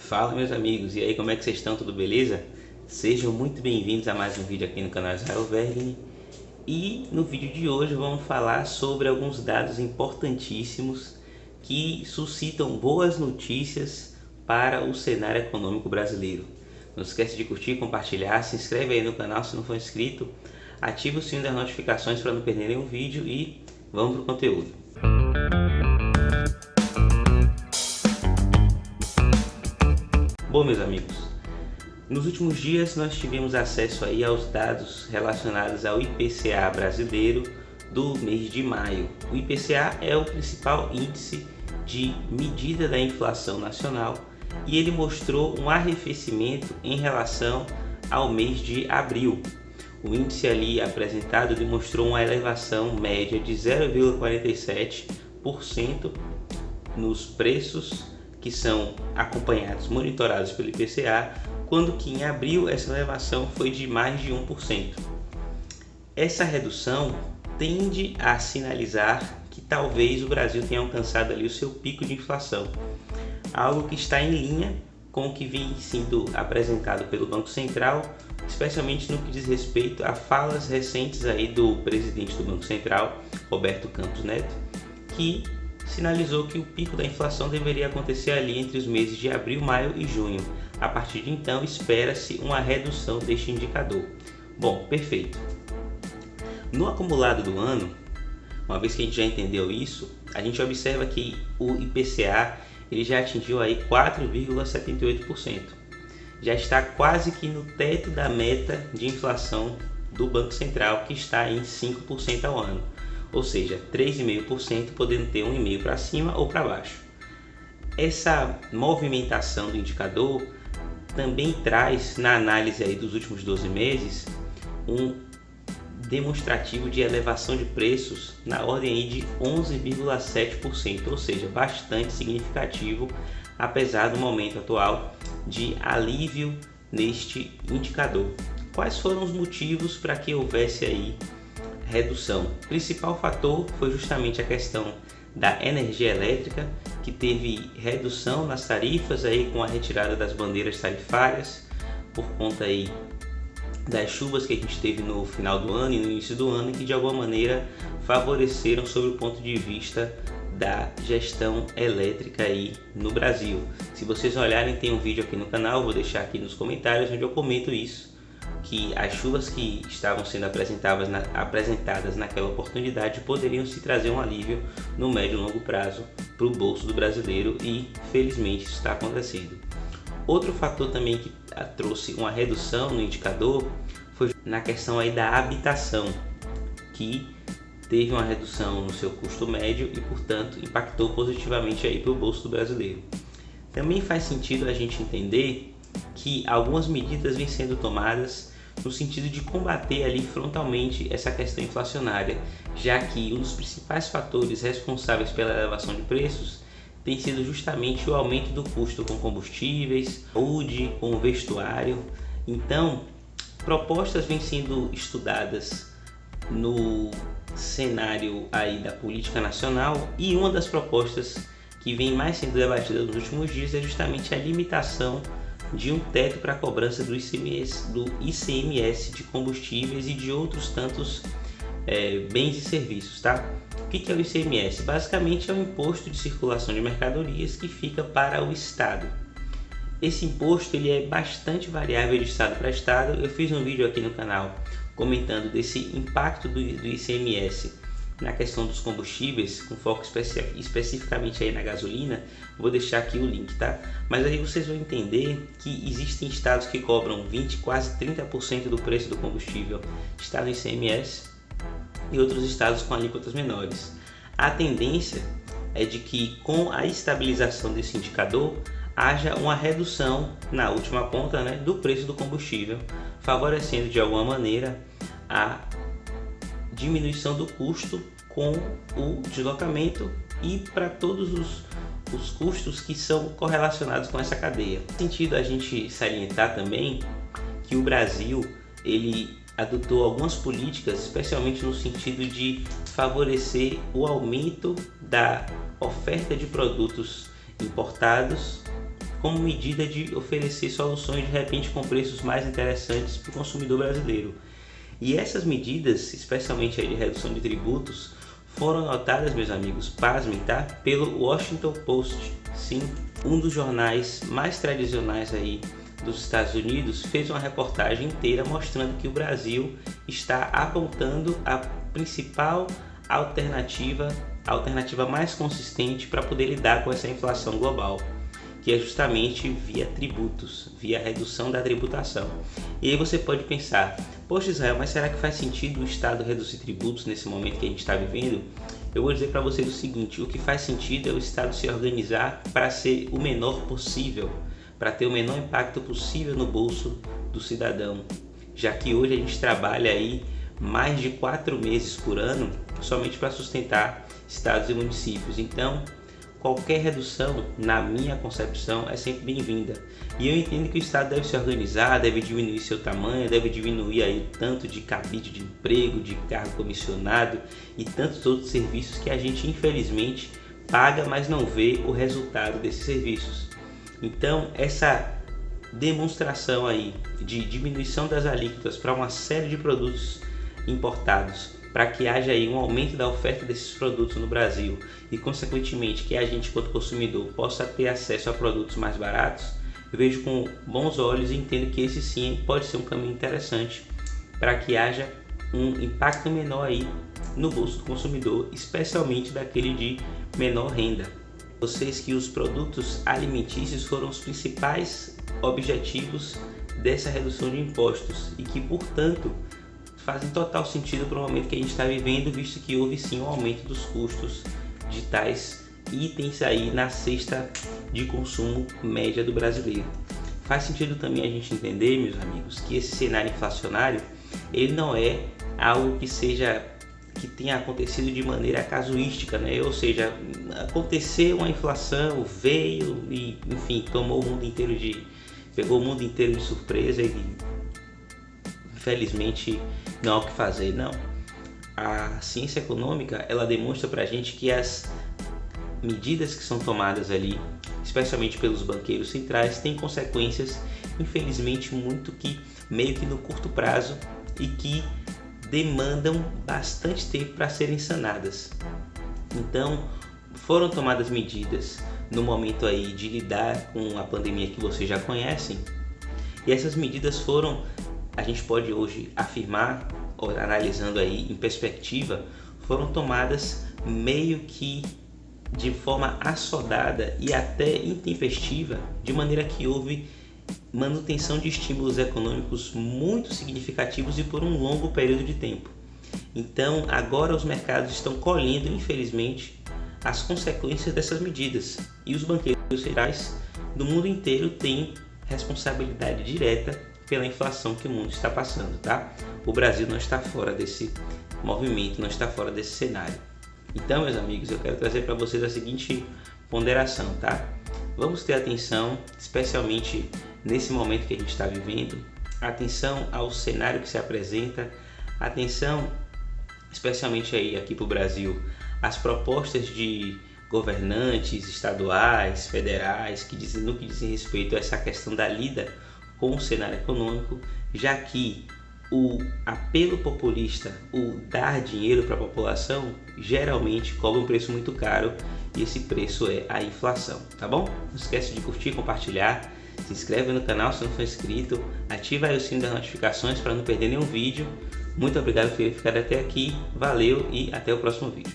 Fala, meus amigos, e aí, como é que vocês estão? Tudo beleza? Sejam muito bem-vindos a mais um vídeo aqui no canal Israel Vergne. E no vídeo de hoje vamos falar sobre alguns dados importantíssimos que suscitam boas notícias para o cenário econômico brasileiro. Não esquece de curtir, compartilhar, se inscreve aí no canal se não for inscrito, ativa o sininho das notificações para não perder nenhum vídeo e vamos para o conteúdo. Bom, meus amigos, nos últimos dias nós tivemos acesso aí aos dados relacionados ao IPCA brasileiro do mês de maio. O IPCA é o principal índice de medida da inflação nacional e ele mostrou um arrefecimento em relação ao mês de abril. O índice ali apresentado demonstrou uma elevação média de 0,47% nos preços que são acompanhados, monitorados pelo IPCA, quando que em abril essa elevação foi de mais de 1%. Essa redução tende a sinalizar que talvez o Brasil tenha alcançado ali o seu pico de inflação, algo que está em linha com o que vem sendo apresentado pelo Banco Central, especialmente no que diz respeito a falas recentes aí do presidente do Banco Central, Roberto Campos Neto, que sinalizou que o pico da inflação deveria acontecer ali entre os meses de abril, maio e junho. A partir de então, espera-se uma redução deste indicador. Bom, perfeito. No acumulado do ano, uma vez que a gente já entendeu isso, a gente observa que o IPCA ele já atingiu aí 4,78%. Já está quase que no teto da meta de inflação do Banco Central, que está em 5% ao ano. Ou seja, 3,5% podendo ter 1,5% para cima ou para baixo. Essa movimentação do indicador também traz, na análise aí dos últimos 12 meses, um demonstrativo de elevação de preços na ordem aí de 11,7%, ou seja, bastante significativo, apesar do momento atual de alívio neste indicador. Quais foram os motivos para que houvesse aí redução? O principal fator foi justamente a questão da energia elétrica, que teve redução nas tarifas aí com a retirada das bandeiras tarifárias por conta aí das chuvas que a gente teve no final do ano e no início do ano, que de alguma maneira favoreceram sob o ponto de vista da gestão elétrica aí no Brasil. Se vocês olharem, tem um vídeo aqui no canal, vou deixar aqui nos comentários onde eu comento isso, que as chuvas que estavam sendo apresentadas naquela oportunidade poderiam se trazer um alívio no médio e longo prazo para o bolso do brasileiro e felizmente isso está acontecendo. Outro fator também que trouxe uma redução no indicador foi na questão aí da habitação, que teve uma redução no seu custo médio e portanto impactou positivamente aí para o bolso do brasileiro. Também faz sentido a gente entender que algumas medidas vêm sendo tomadas no sentido de combater ali frontalmente essa questão inflacionária, já que um dos principais fatores responsáveis pela elevação de preços tem sido justamente o aumento do custo com combustíveis, saúde, com vestuário. Então, propostas vêm sendo estudadas no cenário aí da política nacional e uma das propostas que vem mais sendo debatida nos últimos dias é justamente a limitação de um teto para a cobrança do ICMS de combustíveis e de outros tantos bens e serviços, tá? O que é o ICMS? Basicamente é um imposto de circulação de mercadorias que fica para o Estado. Esse imposto ele é bastante variável de Estado para Estado. Eu fiz um vídeo aqui no canal comentando desse impacto do ICMS na questão dos combustíveis, com foco especificamente aí na gasolina. Vou deixar aqui o link, tá? Mas aí vocês vão entender que existem estados que cobram 20%, quase 30% do preço do combustível está no ICMS e outros estados com alíquotas menores. A tendência é de que com a estabilização desse indicador haja uma redução na última ponta, né, do preço do combustível, favorecendo de alguma maneira a diminuição do custo com o deslocamento e para todos os custos que são correlacionados com essa cadeia. Faz sentido a gente salientar também que o Brasil ele adotou algumas políticas, especialmente no sentido de favorecer o aumento da oferta de produtos importados como medida de oferecer soluções de repente com preços mais interessantes para o consumidor brasileiro. E essas medidas, especialmente aí de redução de tributos, foram anotadas, meus amigos, pasmem, tá? Pelo Washington Post. Sim, um dos jornais mais tradicionais aí dos Estados Unidos fez uma reportagem inteira mostrando que o Brasil está apontando a principal alternativa, a alternativa mais consistente para poder lidar com essa inflação global, que é justamente via tributos, via redução da tributação. E aí você pode pensar, poxa Israel, mas será que faz sentido o Estado reduzir tributos nesse momento que a gente está vivendo? Eu vou dizer para vocês o seguinte, o que faz sentido é o Estado se organizar para ser o menor possível, para ter o menor impacto possível no bolso do cidadão, já que hoje a gente trabalha aí mais de 4 meses por ano somente para sustentar estados e municípios. Então, qualquer redução, na minha concepção, é sempre bem-vinda. E eu entendo que o Estado deve se organizar, deve diminuir seu tamanho, deve diminuir aí o tanto de cabide de emprego, de cargo comissionado e tantos outros serviços que a gente infelizmente paga, mas não vê o resultado desses serviços. Então, essa demonstração aí de diminuição das alíquotas para uma série de produtos importados, para que haja aí um aumento da oferta desses produtos no Brasil e, consequentemente, que a gente, enquanto consumidor, possa ter acesso a produtos mais baratos, eu vejo com bons olhos e entendo que esse sim pode ser um caminho interessante para que haja um impacto menor aí no bolso do consumidor, especialmente daquele de menor renda. Vocês que os produtos alimentícios foram os principais objetivos dessa redução de impostos e que, portanto, fazem total sentido para o momento que a gente está vivendo, visto que houve sim um aumento dos custos de tais itens aí na cesta de consumo média do brasileiro. Faz sentido também a gente entender, meus amigos, que esse cenário inflacionário ele não é algo que tenha acontecido de maneira casuística, né? Ou seja, aconteceu uma inflação, veio e, enfim, pegou o mundo inteiro de surpresa e infelizmente não há o que fazer, não. A ciência econômica, ela demonstra pra gente que as medidas que são tomadas ali, especialmente pelos banqueiros centrais, têm consequências, infelizmente, meio que no curto prazo e que demandam bastante tempo para serem sanadas. Então, foram tomadas medidas no momento aí de lidar com a pandemia que vocês já conhecem, e essas medidas foram, a gente pode hoje afirmar, analisando aí em perspectiva, foram tomadas meio que de forma assodada e até intempestiva, de maneira que houve manutenção de estímulos econômicos muito significativos e por um longo período de tempo. Então, agora os mercados estão colhendo, infelizmente, as consequências dessas medidas e os banqueiros centrais do mundo inteiro têm responsabilidade direta pela inflação que o mundo está passando, tá? O Brasil não está fora desse movimento, não está fora desse cenário. Então, meus amigos, eu quero trazer para vocês a seguinte ponderação, tá? Vamos ter atenção, especialmente nesse momento que a gente está vivendo, atenção ao cenário que se apresenta, atenção, especialmente aí aqui para o Brasil, as propostas de governantes estaduais, federais, no que dizem respeito a essa questão da lida com o cenário econômico, já que o apelo populista, o dar dinheiro para a população, geralmente cobra um preço muito caro e esse preço é a inflação, tá bom? Não esquece de curtir, compartilhar, se inscreve no canal se não for inscrito, ativa aí o sino das notificações para não perder nenhum vídeo. Muito obrigado por ter ficado até aqui, valeu e até o próximo vídeo.